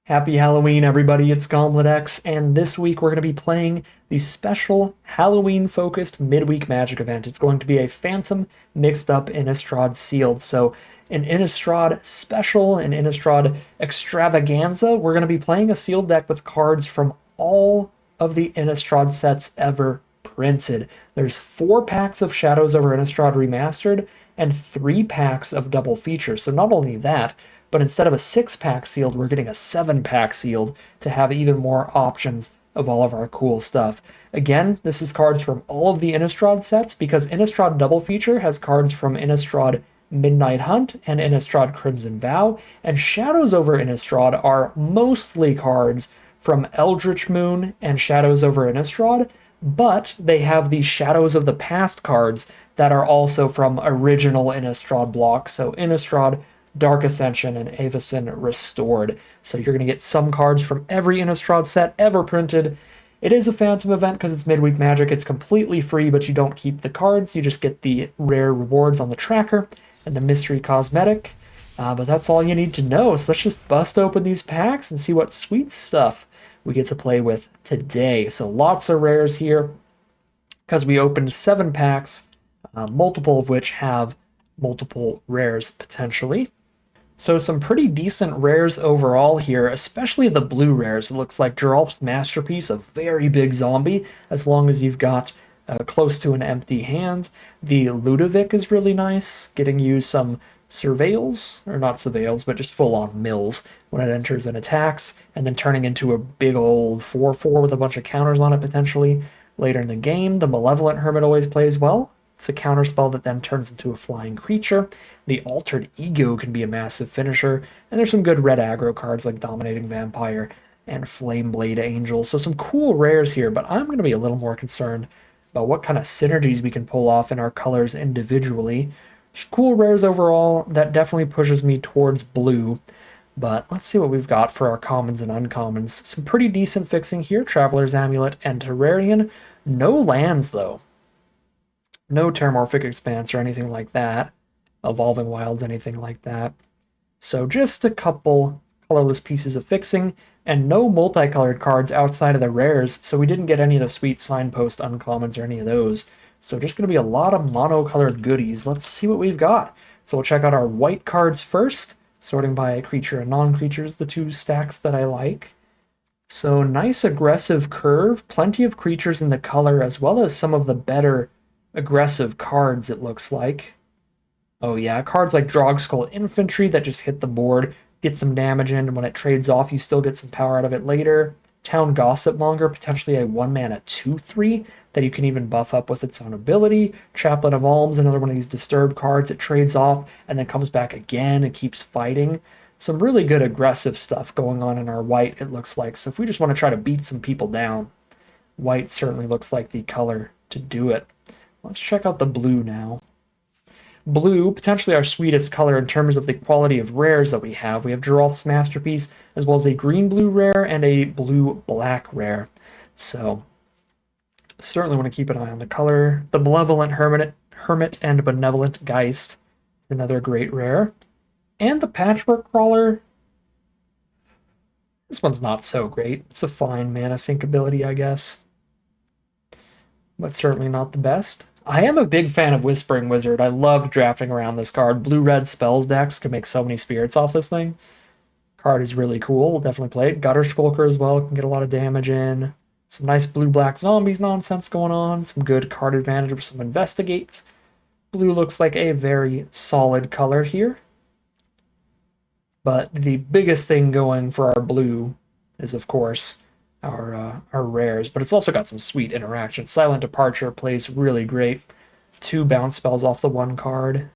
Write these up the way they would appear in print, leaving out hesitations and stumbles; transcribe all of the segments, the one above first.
Happy Halloween, everybody. It's Gauntlet X, and this week we're going to be playing the special Halloween focused midweek magic event. It's going to be a Phantom mixed up Innistrad sealed. So, an Innistrad special, an Innistrad extravaganza. We're going to be playing a sealed deck with cards from all of the Innistrad sets ever printed. There's 4 packs of Shadows over Innistrad Remastered and 3 packs of double features. So, not only that, but instead of a 6 pack sealed, we're getting a 7 pack sealed to have even more options of all of our cool stuff. Again, this is cards from all of the Innistrad sets because Innistrad Double Feature has cards from Innistrad Midnight Hunt and Innistrad Crimson Vow, and Shadows over Innistrad are mostly cards from Eldritch Moon and Shadows over Innistrad, but they have the Shadows of the Past cards that are also from original Innistrad blocks. So Innistrad Dark Ascension, and Avacyn Restored. So you're going to get some cards from every Innistrad set ever printed. It is a Phantom event because it's midweek magic. It's completely free, but you don't keep the cards. You just get the rare rewards on the tracker and the mystery cosmetic. But that's all you need to know. So let's just bust open these packs and see what sweet stuff we get to play with today. So lots of rares here because we opened 7 packs, multiple of which have multiple rares potentially. So some pretty decent rares overall here, especially the blue rares. It looks like Geralf's Masterpiece, a very big zombie, as long as you've got close to an empty hand. The Ludovic is really nice, getting you some surveils, or not surveils, but just full-on mills when it enters and attacks, and then turning into a big old 4/4 with a bunch of counters on it potentially. Later in the game, the Malevolent Hermit always plays well. It's a counterspell that then turns into a flying creature. The Altered Ego can be a massive finisher, and there's some good red aggro cards like Dominating Vampire and Flameblade Angel. So some cool rares here, but I'm going to be a little more concerned about what kind of synergies we can pull off in our colors individually. Cool rares overall, that definitely pushes me towards blue. But let's see what we've got for our commons and uncommons. Some pretty decent fixing here. Traveler's Amulet and Terrarian. No lands, though. No Terramorphic Expanse or anything like that. Evolving Wilds, anything like that. So just a couple colorless pieces of fixing, and no multicolored cards outside of the rares, so we didn't get any of the sweet signpost uncommons or any of those. So just going to be a lot of monocolored goodies. Let's see what we've got. So we'll check out our white cards first, sorting by creature and non-creatures, the 2 stacks that I like. So nice aggressive curve, plenty of creatures in the color, as well as some of the better aggressive cards, it looks like. Oh yeah, cards like Drogskull Infantry that just hit the board, get some damage in, and when it trades off, you still get some power out of it later. Town Gossipmonger, potentially a 1-mana 2/3 that you can even buff up with its own ability. Chaplain of Alms, another one of these Disturb cards. It trades off and then comes back again and keeps fighting. Some really good aggressive stuff going on in our white, it looks like. So if we just want to try to beat some people down, white certainly looks like the color to do it. Let's check out the blue now. Blue, potentially our sweetest color in terms of the quality of rares that we have. We have Geralf's Masterpiece, as well as a green-blue rare and a blue-black rare. So, certainly want to keep an eye on the color. The Malevolent Hermit and Benevolent Geist is another great rare. And the Patchwork Crawler. This one's not so great. It's a fine mana sink ability, I guess, but certainly not the best. I am a big fan of Whispering Wizard. I loved drafting around this card. Blue-red spells decks can make so many spirits off this thing. Card is really cool. We'll definitely play it. Gutter Skulker as well. Can get a lot of damage in. Some nice blue-black zombies nonsense going on. Some good card advantage with some Investigates. Blue looks like a very solid color here. But the biggest thing going for our blue is, of course, our rares, but it's also got some sweet interaction. Silent Departure plays really great. 2 bounce spells off the 1 card.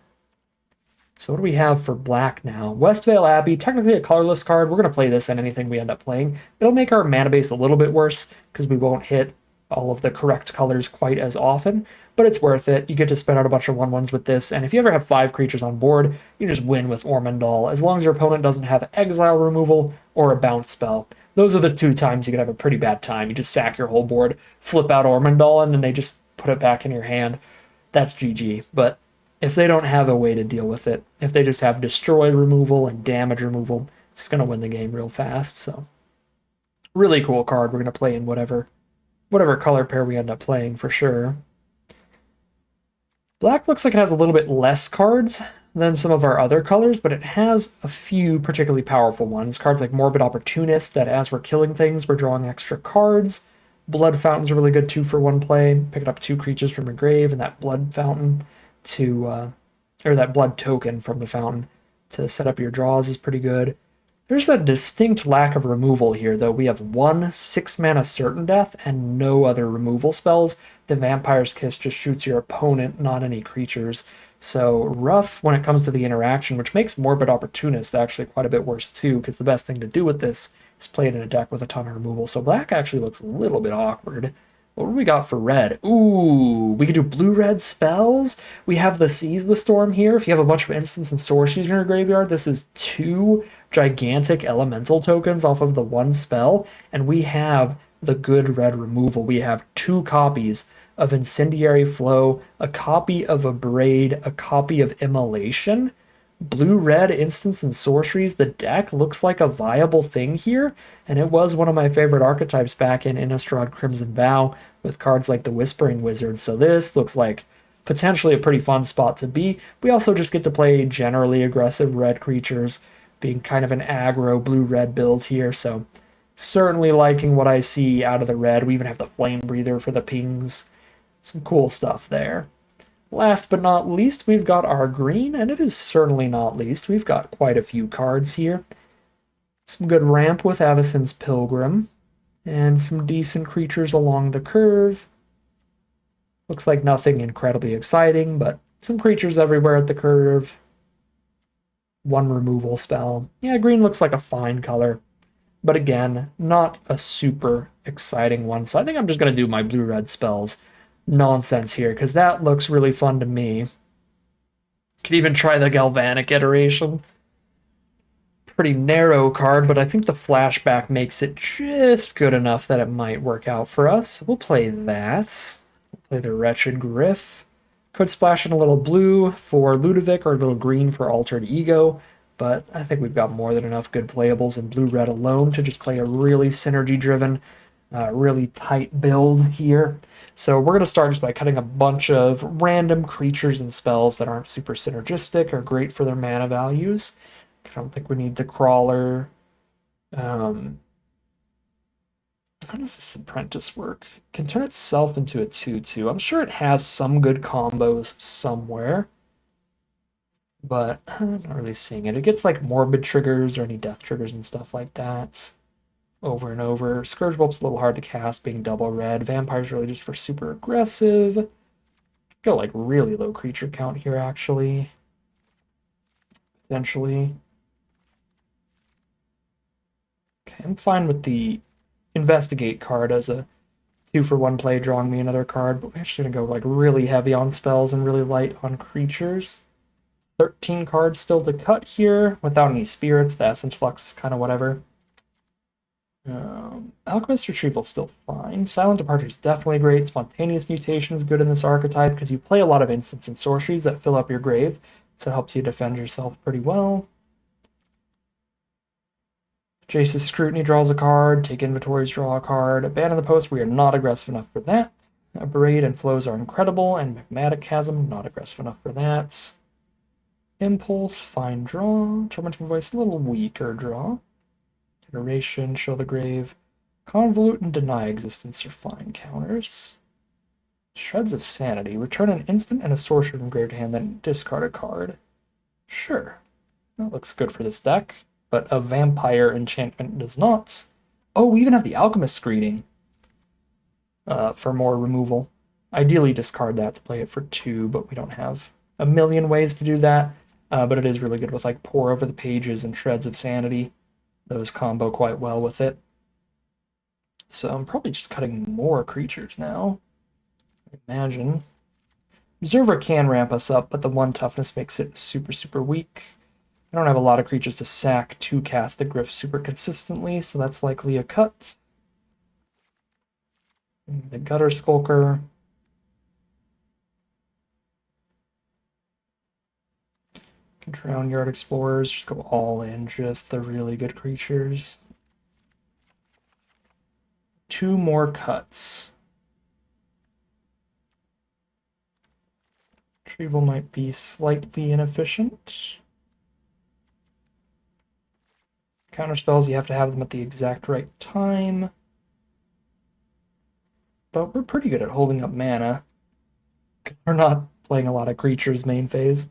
So what do we have for black now? Westvale Abbey, technically a colorless card. We're going to play this in anything we end up playing. It'll make our mana base a little bit worse because we won't hit all of the correct colors quite as often, but it's worth it. You get to spend out a bunch of 1/1s with this, and if you ever have 5 creatures on board, you just win with Ormondal, as long as your opponent doesn't have exile removal or a bounce spell. Those are the 2 times you could have a pretty bad time. You just sack your whole board, flip out Ormondal, and then they just put it back in your hand. That's GG. But if they don't have a way to deal with it, if they just have destroy removal and damage removal, It's going to win the game real fast. So really cool card. We're going to play in whatever color pair we end up playing for sure. Black looks like it has a little bit less cards than some of our other colors, but it has a few particularly powerful ones. Cards like Morbid Opportunist, that as we're killing things, we're drawing extra cards. Blood Fountain's a really good 2-for-1 play. Picking up 2 creatures from your grave and that Blood Fountain or that Blood Token from the fountain to set up your draws is pretty good. There's a distinct lack of removal here, though. We have 1 6-mana Certain Death and no other removal spells. The Vampire's Kiss just shoots your opponent, not any creatures. So rough when it comes to the interaction, which makes Morbid Opportunist actually quite a bit worse too, because the best thing to do with this is play it in a deck with a ton of removal. So black actually looks a little bit awkward. What do we got for red? Ooh, we could do blue-red spells. We have the Seize the Storm here. If you have a bunch of instants and sorceries in your graveyard, this is 2 gigantic elemental tokens off of the 1 spell, and we have the good red removal. We have 2 copies of Incendiary Flow, a copy of Abrade, a copy of Immolation. Blue-red instants and sorceries. The deck looks like a viable thing here, and it was one of my favorite archetypes back in Innistrad Crimson Vow with cards like the Whispering Wizard, so this looks like potentially a pretty fun spot to be. We also just get to play generally aggressive red creatures, being kind of an aggro blue-red build here, so certainly liking what I see out of the red. We even have the Flame Breather for the pings. Some cool stuff there. Last but not least, we've got our green, and it is certainly not least. We've got quite a few cards here. Some good ramp with Avacyn's Pilgrim, and some decent creatures along the curve. Looks like nothing incredibly exciting, but some creatures everywhere at the curve. 1 removal spell. Yeah, green looks like a fine color, but again, not a super exciting one. So I think I'm just going to do my blue-red spells nonsense here, because that looks really fun to me. Could even try the Galvanic iteration. Pretty narrow card, but I think the flashback makes it just good enough that it might work out for us. We'll play that. We'll play the Wretched Griff. Could splash in a little blue for Ludovic or a little green for Altered Ego, but I think we've got more than enough good playables in blue-red alone to just play a really synergy-driven, really tight build here. So we're going to start just by cutting a bunch of random creatures and spells that aren't super synergistic or great for their mana values. I don't think we need the Crawler. How does this Apprentice work? It can turn itself into a 2/2. I'm sure it has some good combos somewhere, but I'm not really seeing it. It gets like Morbid triggers or any death triggers and stuff like that over and over. Scourge Bulb's a little hard to cast, being double red. Vampire's really just for super aggressive. Go like really low creature count here, actually. Potentially. Okay, I'm fine with the Investigate card as a 2-for-1 play, drawing me another card, but we're actually gonna go like really heavy on spells and really light on creatures. 13 cards still to cut here without any spirits. The Essence Flux is kind of whatever. Alchemist Retrieval is still fine. Silent Departure is definitely great. Spontaneous Mutation is good in this archetype because you play a lot of instants and sorceries that fill up your grave, so it helps you defend yourself pretty well. Jace's Scrutiny draws a card. Take Inventories, draw a card. Abandon the Post, we are not aggressive enough for that. Abrade and Flows are incredible, and Magmatic Chasm, not aggressive enough for that. Impulse, fine draw. Tormenting Voice, a little weaker draw. Iteration, Show the Grave. Convolute and Deny Existence are fine counters. Shreds of Sanity. Return an instant and a sorcery from grave to hand, then discard a card. Sure. That looks good for this deck, but a Vampire enchantment does not. Oh, we even have the Alchemist's Greeting for more removal. Ideally discard that to play it for 2, but we don't have a million ways to do that. But it is really good with like Pour Over the Pages and Shreds of Sanity. Those combo quite well with it. So I'm probably just cutting more creatures now. I imagine. Observer can ramp us up, but the 1 toughness makes it super, super weak. I don't have a lot of creatures to sack to cast the Griff super consistently, so that's likely a cut. The Gutter Skulker. Drown Yard Explorers, just go all in, just the really good creatures. 2 more cuts. Retrieval might be slightly inefficient. Counterspells, you have to have them at the exact right time. But we're pretty good at holding up mana. We're not playing a lot of creatures main phase.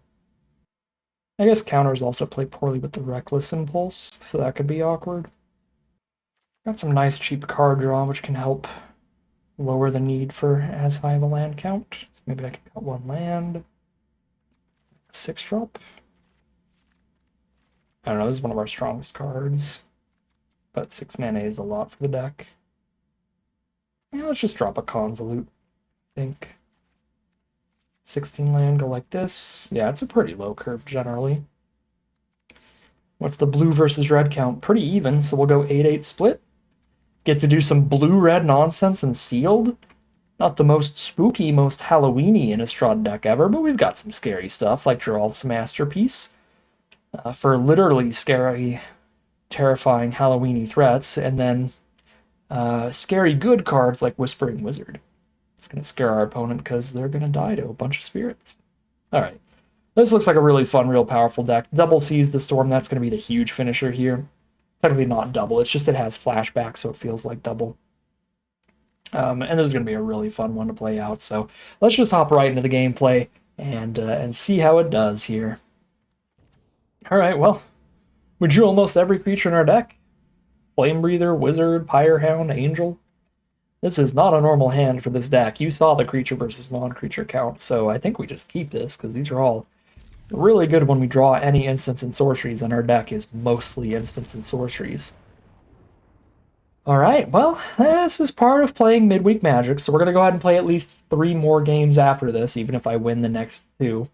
I guess counters also play poorly with the Reckless Impulse, so that could be awkward. Got some nice cheap card draw, which can help lower the need for as high of a land count. So maybe I can cut 1 land. 6-drop. I don't know, this is one of our strongest cards. But 6 mana is a lot for the deck. Yeah, let's just drop a Convolute, I think. 16 land, go like this. Yeah, it's a pretty low curve generally. What's the blue versus red count? Pretty even, so we'll go 8-8 split. Get to do some blue-red nonsense and sealed. Not the most spooky, most Halloween-y Innistrad deck ever, but we've got some scary stuff like Geralf's Masterpiece. For literally scary, terrifying Halloween-y threats, and then scary good cards like Whispering Wizard. It's going to scare our opponent because they're going to die to a bunch of spirits. Alright. This looks like a really fun, real powerful deck. Double Seize the Storm, that's going to be the huge finisher here. Technically not double, it's just it has flashback, so it feels like double. And this is going to be a really fun one to play out, so let's just hop right into the gameplay and see how it does here. Alright, well, we drew almost every creature in our deck. Flame Breather, Wizard, Pyrehound, Angel. This is not a normal hand for this deck. You saw the creature versus non-creature count, so I think we just keep this, because these are all really good when we draw any instants and sorceries, and our deck is mostly instants and sorceries. Alright, well, this is part of playing Midweek Magic, so we're going to go ahead and play at least 3 more games after this, even if I win the next 2.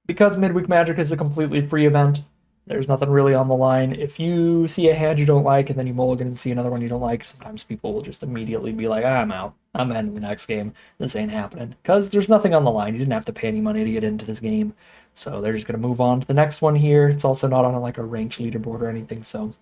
Because Midweek Magic is a completely free event, there's nothing really on the line. If you see a hand you don't like and then you mulligan and see another one you don't like, sometimes people will just immediately be like, I'm out. I'm ending the next game. This ain't happening. Because there's nothing on the line. You didn't have to pay any money to get into this game. So they're just going to move on to the next one here. It's also not on like a ranked leaderboard or anything, so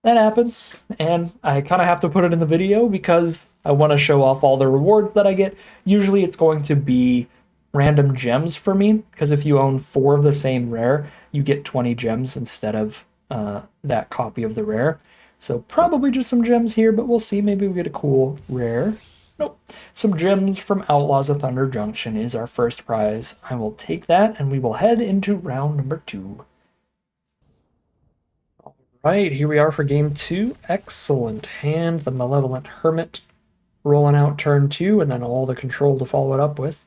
that happens. And I kind of have to put it in the video because I want to show off all the rewards that I get. Usually it's going to be random gems for me, because if you own 4 of the same rare, you get 20 gems instead of that copy of the rare. So probably just some gems here, but we'll see. Maybe we get a cool rare. Nope. Some gems from Outlaws of Thunder Junction is our first prize. I will take that, and we will head into round number 2. All right, here we are for game 2. Excellent hand, the Malevolent Hermit, rolling out turn 2, and then all the control to follow it up with.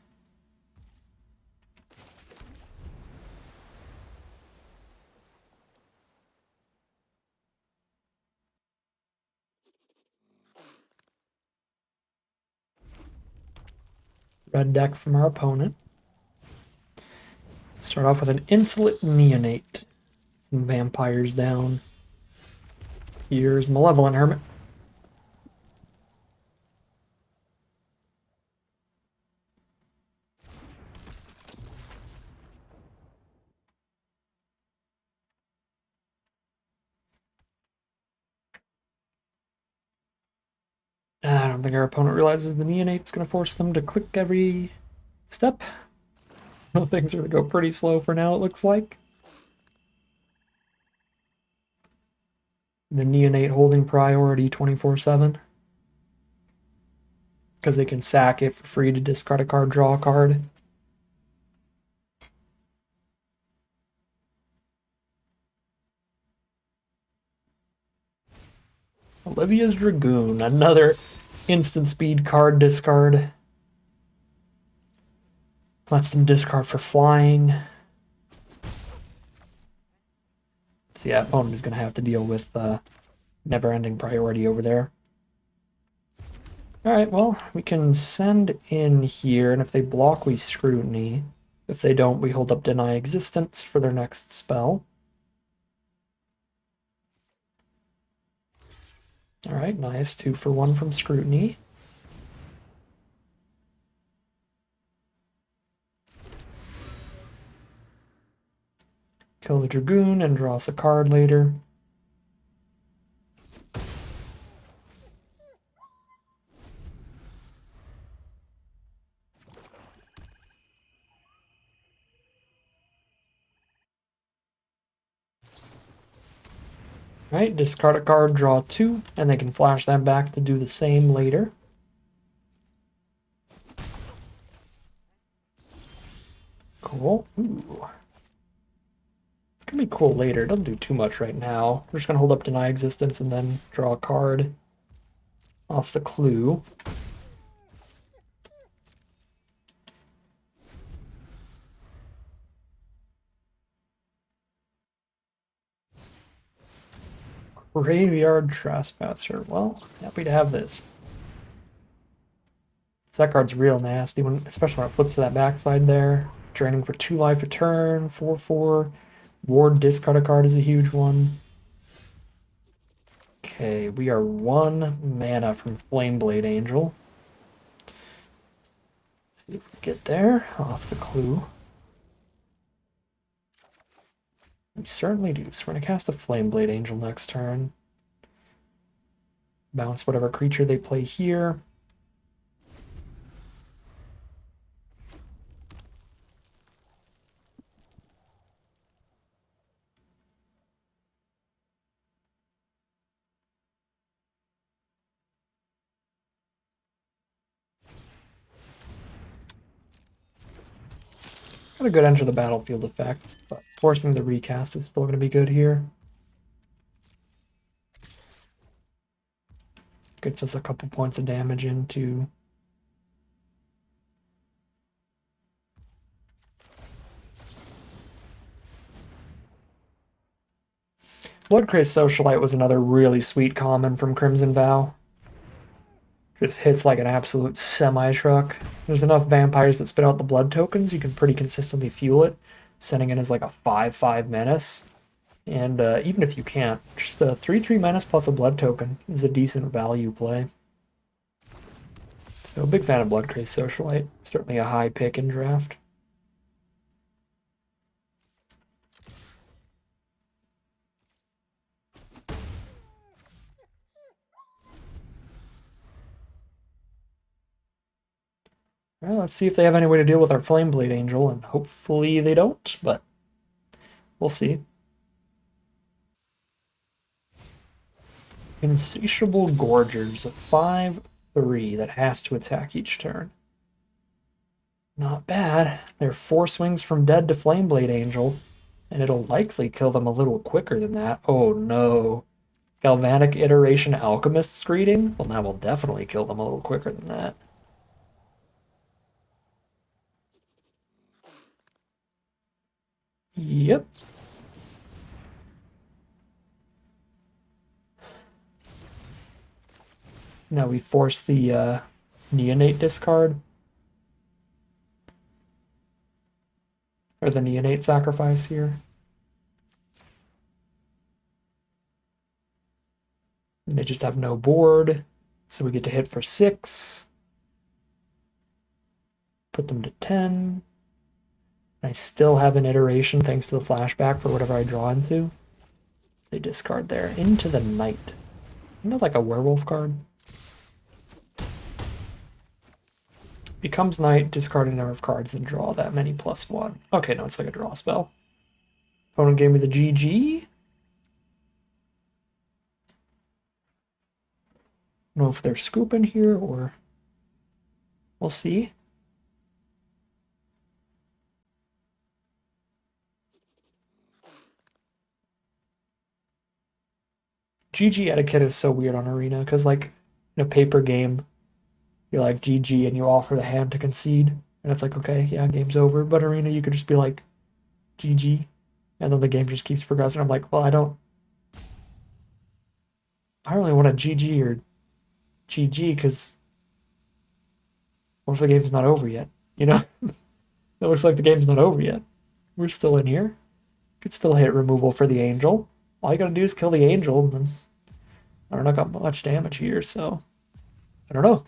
Red deck from our opponent. Start off with an Insolent Neonate. Some vampires down. Here's Malevolent Hermit. I don't think our opponent realizes the Neonate's going to force them to click every step. So things are going to go pretty slow for now, it looks like. The Neonate holding priority 24/7. Because they can sack it for free to discard a card, draw a card. Olivia's Dragoon, another instant speed card discard. Lets them discard for flying. So yeah, opponent is going to have to deal with never-ending priority over there. Alright, well, we can send in here, and if they block, we scrutiny. If they don't, we hold up Deny Existence for their next spell. Alright, nice. 2 for 1 from scrutiny. Kill the Dragoon and draw us a card later. Right, discard a card, draw 2, and they can flash that back to do the same later. Cool. Ooh. It's gonna be cool later. It doesn't do too much right now. We're just gonna hold up Deny Existence and then draw a card off the clue. Graveyard Trespasser. Well, happy to have this. That card's real nasty, when, especially when it flips to that backside there. Draining for 2 life a turn, 4/4. Ward discard a card is a huge one. Okay, we are 1 mana from Flameblade Angel. See if we get there off the clue. We certainly do. So we're going to cast a Flameblade Angel next turn. Bounce whatever creature they play here. Got a good enter the battlefield effect, but forcing the recast is still going to be good here. Gets us a couple points of damage into. Bloodcrazed Socialite was another really sweet common from Crimson Vow. Just hits like an absolute semi-truck. There's enough vampires that spit out the blood tokens, you can pretty consistently fuel it, sending in as like a 5/5 menace. And even if you can't, just a 3/3 menace plus a blood token is a decent value play. So big fan of Bloodcrazed Socialite. Certainly a high pick in draft. Well, let's see if they have any way to deal with our Flameblade Angel, and hopefully they don't, but we'll see. Insatiable Gorgers, a 5/3 that has to attack each turn. Not bad. They're 4 swings from dead to Flameblade Angel, and it'll likely kill them a little quicker than that. Oh no. Galvanic Iteration Alchemist's Greeting? Well, that will definitely kill them a little quicker than that. Yep. Now we force the Neonate discard. Or the Neonate sacrifice here. And they just have no board, so we get to hit for 6. Put them to 10. I still have an iteration thanks to the flashback for whatever I draw into. They discard there. Into the Night. Isn't that like a werewolf card? Becomes night, discard a number of cards, and draw that many +1. Okay, no, it's like a draw spell. Opponent gave me the GG. I don't know if they're scooping here or we'll see. GG etiquette is so weird on Arena because, like, in a paper game, you're like GG and you offer the hand to concede, and it's like, okay, yeah, game's over. But Arena, you could just be like GG, and then the game just keeps progressing. I'm like, well, I don't really want a GG or GG because what if the game's not over yet? You know, it looks like the game's not over yet. We're still in here. Could still hit removal for the Angel. All you gotta do is kill the Angel, and then I don't know, got much damage here, so I don't know.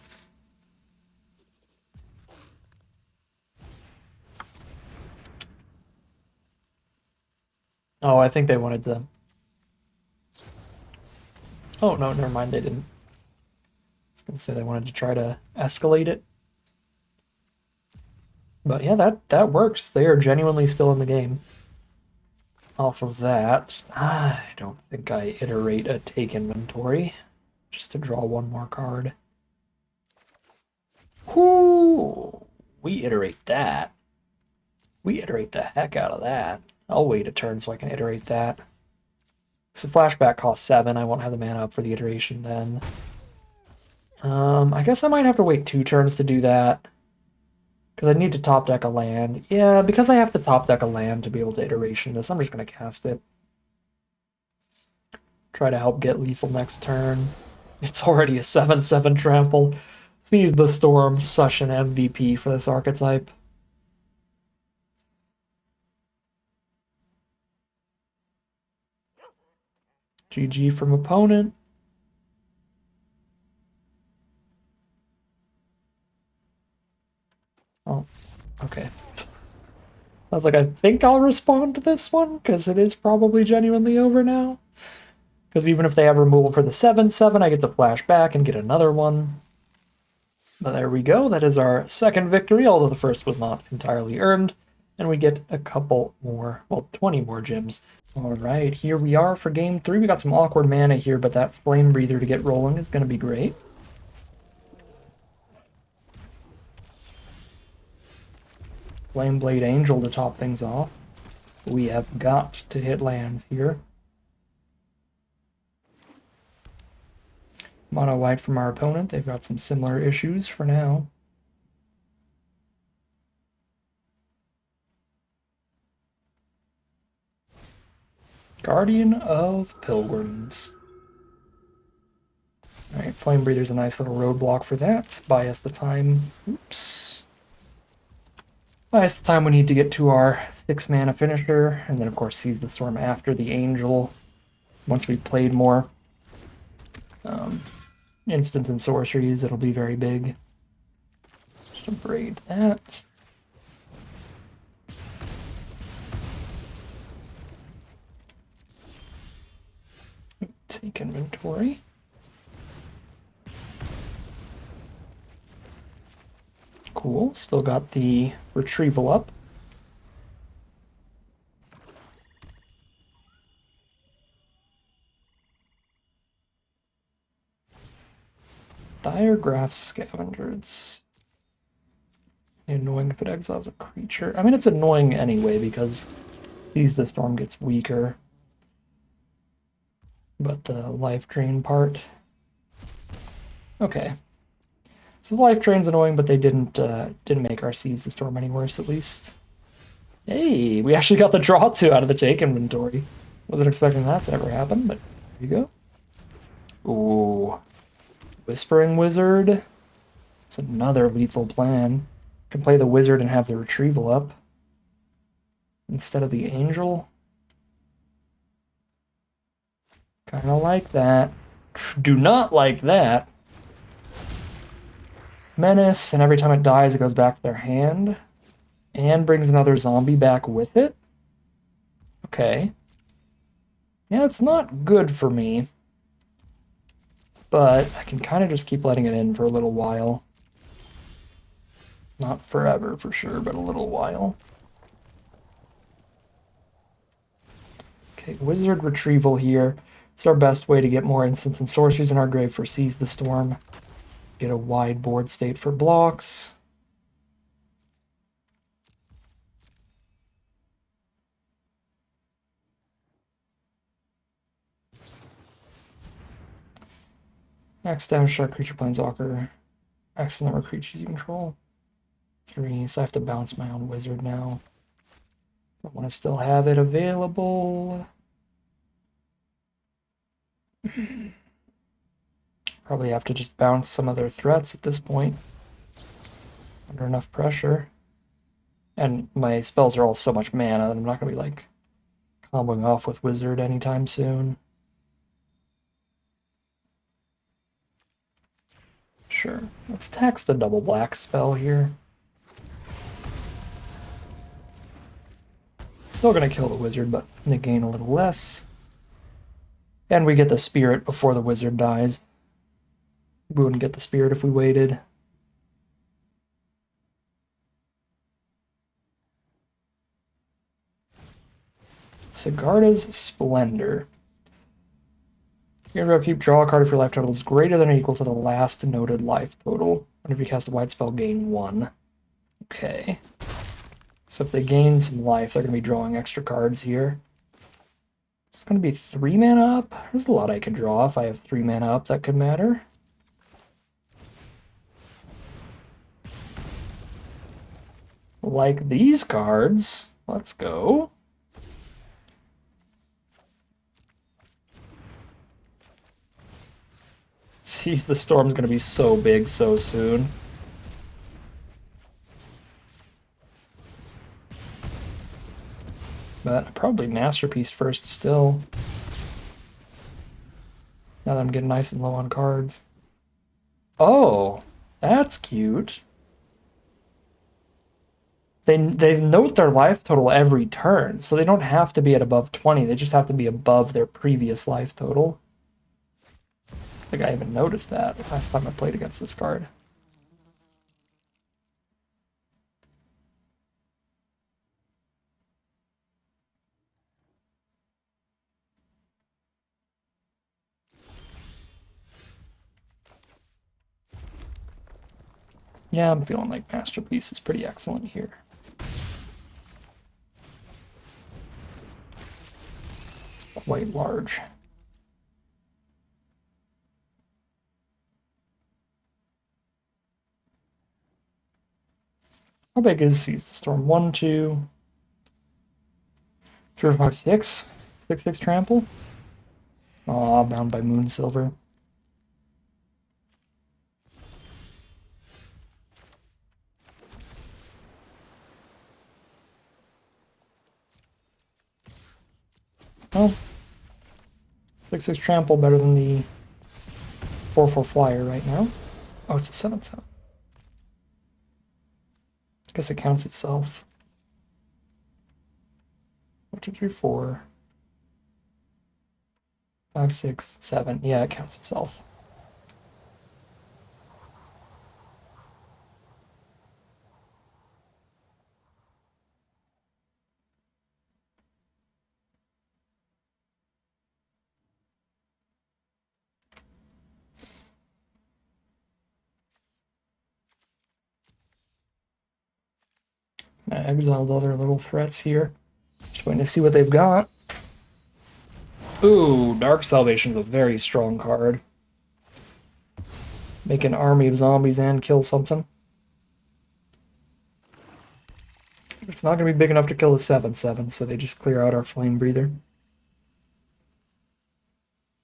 Oh, I think they wanted to... Oh, no, never mind, they didn't. I was gonna say they wanted to try to escalate it. But yeah, that works. They are genuinely still in the game. Off of that, I don't think I iterate a take inventory. Just to draw one more card. Whoo! We iterate that. We iterate the heck out of that. I'll wait a turn so I can iterate that. So flashback costs 7. I won't have the mana up for the iteration then. I guess I might have to wait 2 turns to do that. Because I need to top deck a land. Yeah, because I have to top deck a land to be able to iteration this, I'm just going to cast it. Try to help get lethal next turn. It's already a 7/7 trample. Seize the Storm, such an MVP for this archetype. GG from opponent. Oh, okay. I was like, I think I'll respond to this one, because it is probably genuinely over now. Because even if they have removal for the 7/7, I get to flash back and get another one. But there we go. That is our second victory, although the first was not entirely earned. And we get a couple more, well, 20 more gems. All right, here we are for game 3. We got some awkward mana here, but that Flame Breather to get rolling is going to be great. Flame Blade Angel to top things off. We have got to hit lands here. Mono white from our opponent. They've got some similar issues for now. Guardian of Pilgrims. Alright, Flame Breather's a nice little roadblock for that. Buy us the time. Oops. Buy us the time we need to get to our 6 mana finisher, and then of course Seize the Storm after the Angel once we've played more. Instants and sorceries, it'll be very big. Just abrade that. Take inventory. Cool, still got the retrieval up. Diregraph Scavenger. It's annoying if it exiles a creature. I mean, it's annoying anyway because Seize the Storm gets weaker. But the life drain part. Okay. So the life drain's annoying, but they didn't make our Seize the Storm any worse, at least. Hey, we actually got the draw 2 out of the take inventory. Wasn't expecting that to ever happen, but there you go. Ooh. Whispering Wizard. It's another lethal plan. Can play the Wizard and have the retrieval up instead of the Angel. Kind of like that. Do not like that. Menace, and every time it dies, it goes back to their hand. And brings another zombie back with it. Okay. Yeah, it's not good for me. But I can kind of just keep letting it in for a little while. Not forever, for sure, but a little while. Okay, Wizard Retrieval here. It's our best way to get more instants and sorceries in our grave for Seize the Storm. Get a wide board state for blocks. Max damage to our creature planeswalker. X number of creatures you control. 3, so I have to bounce my own wizard now. I want to still have it available. Probably have to just bounce some of their threats at this point. Under enough pressure. And my spells are all so much mana that I'm not going to be like comboing off with wizard anytime soon. Sure. Let's tax the double black spell here. Still gonna kill the wizard, but they gain a little less. And we get the spirit before the wizard dies. We wouldn't get the spirit if we waited. Sigarda's Splendor. You're going to keep draw a card if your life total is greater than or equal to the last noted life total. And if you cast a white spell, gain 1. Okay. So if they gain some life, they're going to be drawing extra cards here. It's going to be 3 mana up. There's a lot I can draw if I have 3 mana up. That could matter. Like these cards. Let's go. Seize the Storm's going to be so big so soon. But probably Masterpiece first still. Now that I'm getting nice and low on cards. Oh, that's cute. They note their life total every turn, so they don't have to be at above 20. They just have to be above their previous life total. I think I even noticed that last time I played against this card. Yeah, I'm feeling like Masterpiece is pretty excellent here. It's quite large. How big is Seize the Storm? 1, 2, 3, 4, 5, 6? 6, 6 trample? Aw, bound by Moonsilver. Well, 6, 6 trample better than the 4, 4 flyer right now. Oh, it's a 7, 7. I guess it counts itself. 1, 2, 3, 4, 5, 6, 7. Yeah, it counts itself. I exiled all their little threats here. Just waiting to see what they've got. Ooh, Dark Salvation's a very strong card. Make an army of zombies and kill something. It's not going to be big enough to kill a 7/7, so they just clear out our Flame Breather.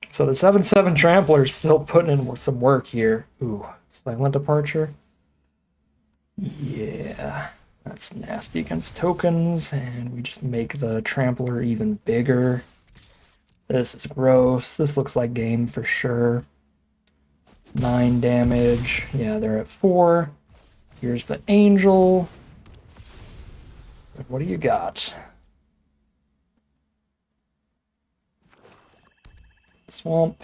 So the 7/7 Trampler's still putting in some work here. Ooh, Silent Departure. Yeah, that's nasty against tokens, and we just make the Trampler even bigger. This is gross. This looks like game for sure. 9 damage. Yeah, they're at 4. Here's the Angel. What do you got? Swamp.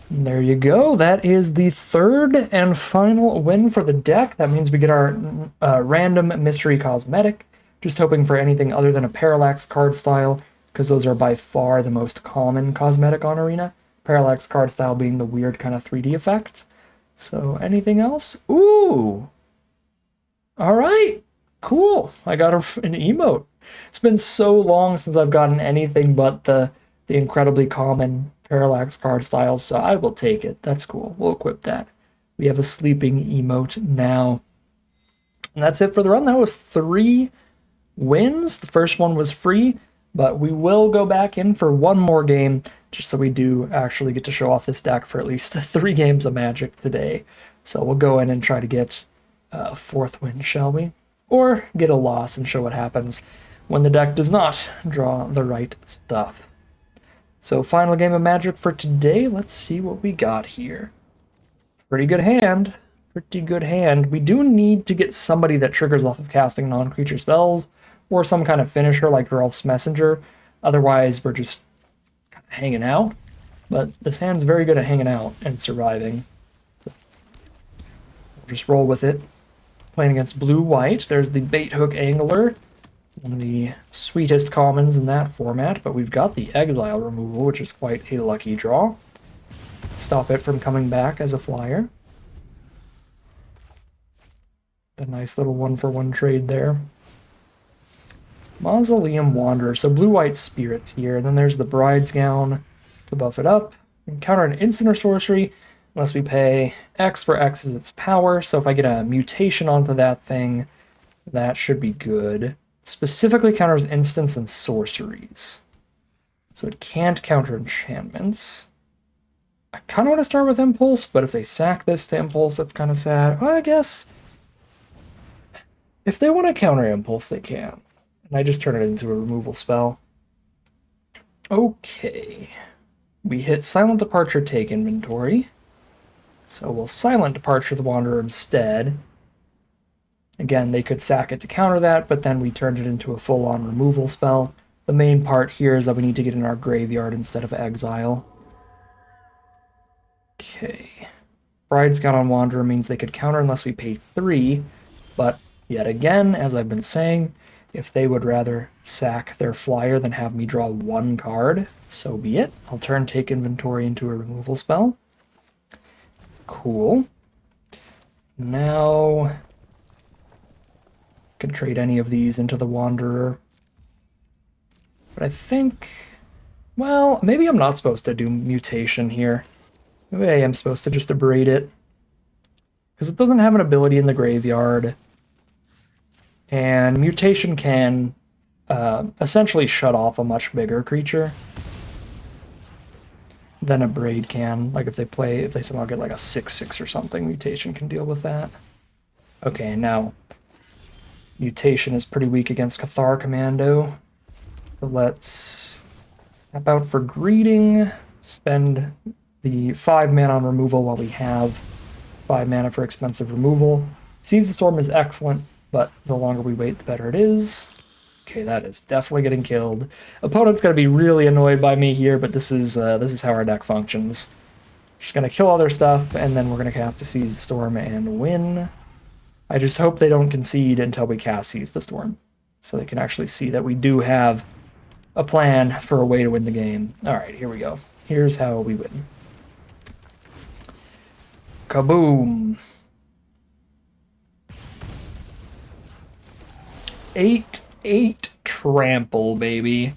And there you go. That is the third and final win for the deck. That means we get our random mystery cosmetic. Just hoping for anything other than a Parallax card style, because those are by far the most common cosmetic on Arena. Parallax card style being the weird kind of 3D effect. So anything else? Ooh! Alright! Cool! I got an emote. It's been so long since I've gotten anything but the incredibly common Parallax card styles, so I will take it. That's cool. We'll equip that. We have a sleeping emote now. And that's it for the run. That was 3 wins. The first one was free, but we will go back in for one more game, just so we do actually get to show off this deck for at least 3 games of Magic today. So we'll go in and try to get a 4th win, shall we? Or get a loss and show what happens when the deck does not draw the right stuff. So final game of Magic for today. Let's see what we got here. Pretty good hand. Pretty good hand. We do need to get somebody that triggers off of casting non-creature spells, or some kind of finisher like Geralf's Messenger. Otherwise, we're just kind of hanging out. But this hand's very good at hanging out and surviving. So we'll just roll with it. Playing against blue-white, there's the Bait Hook Angler. One of the sweetest commons in that format, but we've got the Exile removal, which is quite a lucky draw. Stop it from coming back as a flyer. A nice little one-for-one trade there. Mausoleum Wanderer. So blue-white spirits here, and then there's the Bride's Gown to buff it up. Encounter an instant or sorcery unless we pay X, where X is its power. So if I get a mutation onto that thing, that should be good. Specifically counters instants and sorceries. So it can't counter enchantments. I kind of want to start with Impulse, but if they sack this to Impulse, that's kind of sad. Well, I guess if they want to counter Impulse, they can. And I just turn it into a removal spell. Okay. We hit Silent Departure, take inventory. So we'll Silent Departure the Wanderer instead. Again, they could sack it to counter that, but then we turned it into a full-on removal spell. The main part here is that we need to get in our graveyard instead of exile. Okay. Bride's Gown on Wanderer means they could counter unless we pay 3, but yet again, as I've been saying, if they would rather sack their flyer than have me draw 1 card, so be it. I'll turn Take Inventory into a removal spell. Cool. Now, can trade any of these into the Wanderer. But I think, well, maybe I'm not supposed to do Mutation here. Maybe I am supposed to just abrade it. Because it doesn't have an ability in the graveyard. And Mutation can essentially shut off a much bigger creature than a Braid can. Like if they somehow get like a 6/6 or something, Mutation can deal with that. Okay, now Mutation is pretty weak against Cathar Commando. So let's tap out for Greeting, spend the 5 mana on removal while we have 5 mana for expensive removal. Seize the Storm is excellent, but the longer we wait, the better it is. Okay, that is definitely getting killed. Opponent's gonna be really annoyed by me here, but this is how our deck functions. Just gonna kill all their stuff, and then we're gonna cast to Seize the Storm and win. I just hope they don't concede until we cast Seize the Storm, so they can actually see that we do have a plan for a way to win the game. All right, here we go. Here's how we win. Kaboom! 8/8 trample, baby.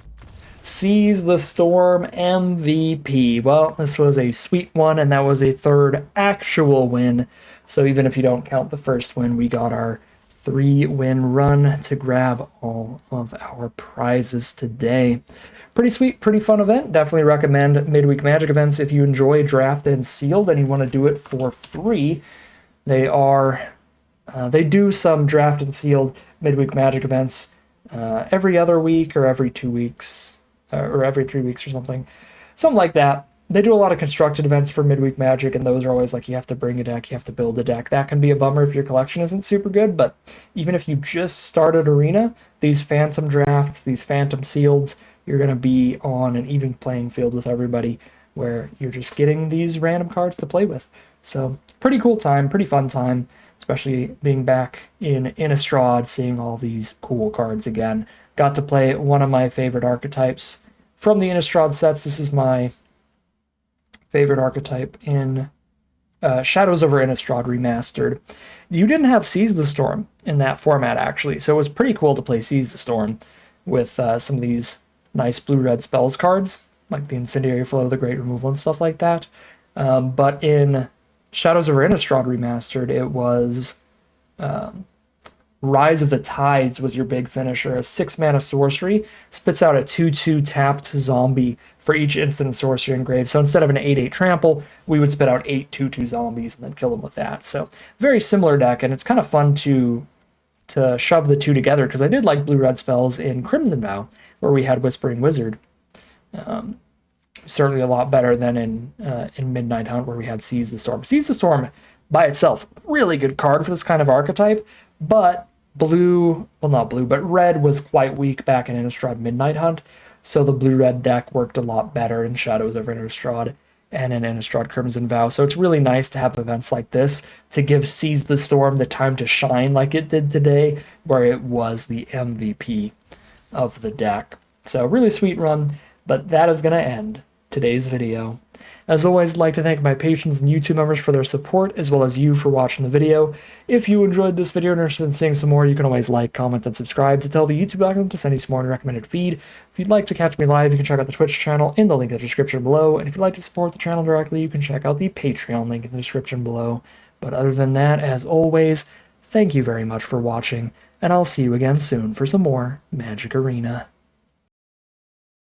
Seize the Storm MVP. Well, this was a sweet one, and that was a 3rd actual win. So even if you don't count the first win, we got our 3-win run to grab all of our prizes today. Pretty sweet, pretty fun event. Definitely recommend Midweek Magic events if you enjoy Draft and Sealed and you want to do it for free. They do some Draft and Sealed Midweek Magic events every other week or every 2 weeks or every 3 weeks or something like that. They do a lot of constructed events for Midweek Magic, and those are always like you have to bring a deck, you have to build a deck. That can be a bummer if your collection isn't super good, but even if you just started Arena, these Phantom Drafts, these Phantom Sealeds, you're going to be on an even playing field with everybody where you're just getting these random cards to play with. So pretty cool time, pretty fun time, especially being back in Innistrad, seeing all these cool cards again. Got to play one of my favorite archetypes from the Innistrad sets. This is my favorite archetype in Shadows over Innistrad Remastered. You didn't have Seize the Storm in that format, actually, so it was pretty cool to play Seize the Storm with some of these nice blue-red spells cards, like the Incendiary Flow, the Great Removal, and stuff like that. But in Shadows over Innistrad Remastered, it was Rise of the Tides was your big finisher. A 6-mana sorcery spits out a 2/2 tapped zombie for each instant sorcery engraved. So instead of an 8/8 trample, we would spit out 8 2/2 zombies and then kill them with that. So very similar deck, and it's kind of fun to shove the two together, because I did like blue-red spells in Crimson Vow, where we had Whispering Wizard. certainly a lot better than in Midnight Hunt, where we had Seize the Storm. Seize the Storm by itself, really good card for this kind of archetype, but blue, well, not blue, but red was quite weak back in Innistrad Midnight Hunt, so the blue-red deck worked a lot better in Shadows of Innistrad and in Innistrad Crimson Vow. So it's really nice to have events like this to give Seize the Storm the time to shine like it did today, where it was the MVP of the deck. So really sweet run, but that is going to end today's video. As always, I'd like to thank my patrons and YouTube members for their support, as well as you for watching the video. If you enjoyed this video and are interested in seeing some more, you can always like, comment, and subscribe to tell the YouTube algorithm to send you some more in recommended feed. If you'd like to catch me live, you can check out the Twitch channel in the link in the description below, and if you'd like to support the channel directly, you can check out the Patreon link in the description below. But other than that, as always, thank you very much for watching, and I'll see you again soon for some more Magic Arena.